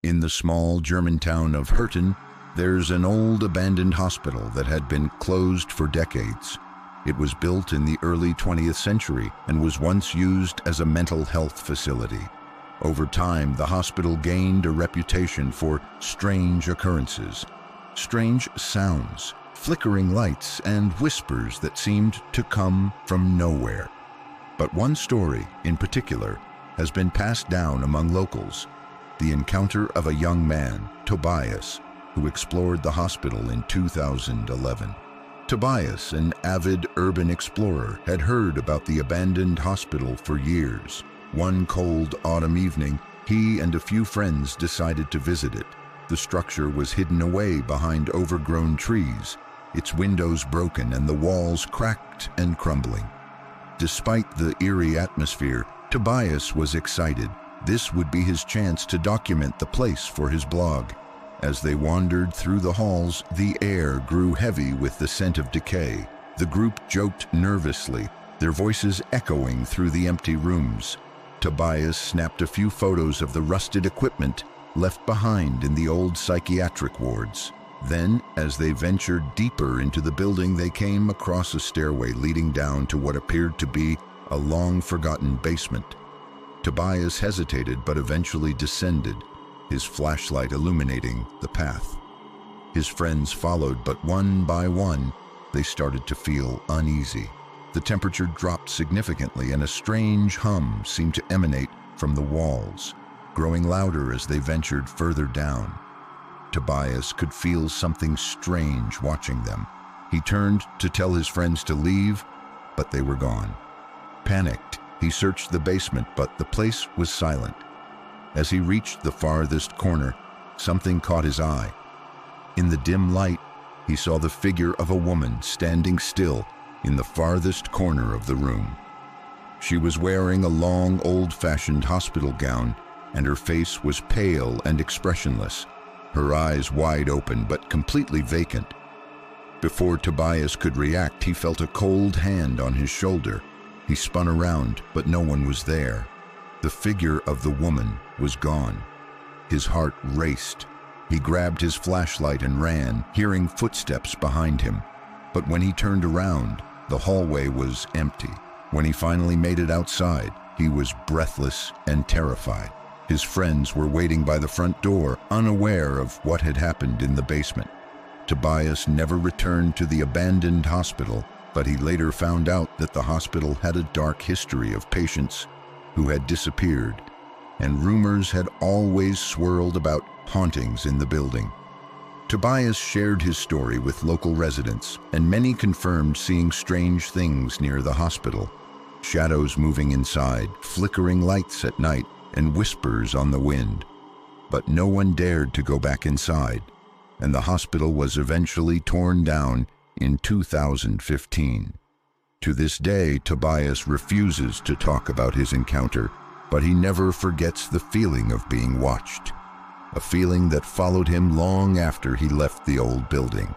In the small German town of Hürten, there's an old abandoned hospital that had been closed for decades. It was built in the early 20th century and was once used as a mental health facility. Over time, the hospital gained a reputation for strange occurrences, strange sounds, flickering lights, and whispers that seemed to come from nowhere. But one story, in particular, has been passed down among locals: the encounter of a young man, Tobias, who explored the hospital in 2011. Tobias, an avid urban explorer, had heard about the abandoned hospital for years. One cold autumn evening, he and a few friends decided to visit it. The structure was hidden away behind overgrown trees, its windows broken and the walls cracked and crumbling. Despite the eerie atmosphere, Tobias was excited. This would be his chance to document the place for his blog. As they wandered through the halls, the air grew heavy with the scent of decay. The group joked nervously, their voices echoing through the empty rooms. Tobias snapped a few photos of the rusted equipment left behind in the old psychiatric wards. Then, as they ventured deeper into the building, they came across a stairway leading down to what appeared to be a long-forgotten basement. Tobias hesitated but eventually descended, his flashlight illuminating the path. His friends followed, but one by one, they started to feel uneasy. The temperature dropped significantly and a strange hum seemed to emanate from the walls, growing louder as they ventured further down. Tobias could feel something strange watching them. He turned to tell his friends to leave, but they were gone. Panicked, he searched the basement, but the place was silent. As he reached the farthest corner, something caught his eye. In the dim light, he saw the figure of a woman standing still in the farthest corner of the room. She was wearing a long, old-fashioned hospital gown, and her face was pale and expressionless, her eyes wide open but completely vacant. Before Tobias could react, he felt a cold hand on his shoulder. He spun around, but no one was there. The figure of the woman was gone. His heart raced. He grabbed his flashlight and ran, hearing footsteps behind him. But when he turned around, the hallway was empty. When he finally made it outside, he was breathless and terrified. His friends were waiting by the front door, unaware of what had happened in the basement. Tobias never returned to the abandoned hospital, but he later found out that the hospital had a dark history of patients who had disappeared, and rumors had always swirled about hauntings in the building. Tobias shared his story with local residents, and many confirmed seeing strange things near the hospital: shadows moving inside, flickering lights at night, and whispers on the wind. But no one dared to go back inside, and the hospital was eventually torn down in 2015. To this day, Tobias refuses to talk about his encounter, but he never forgets the feeling of being watched, a feeling that followed him long after he left the old building.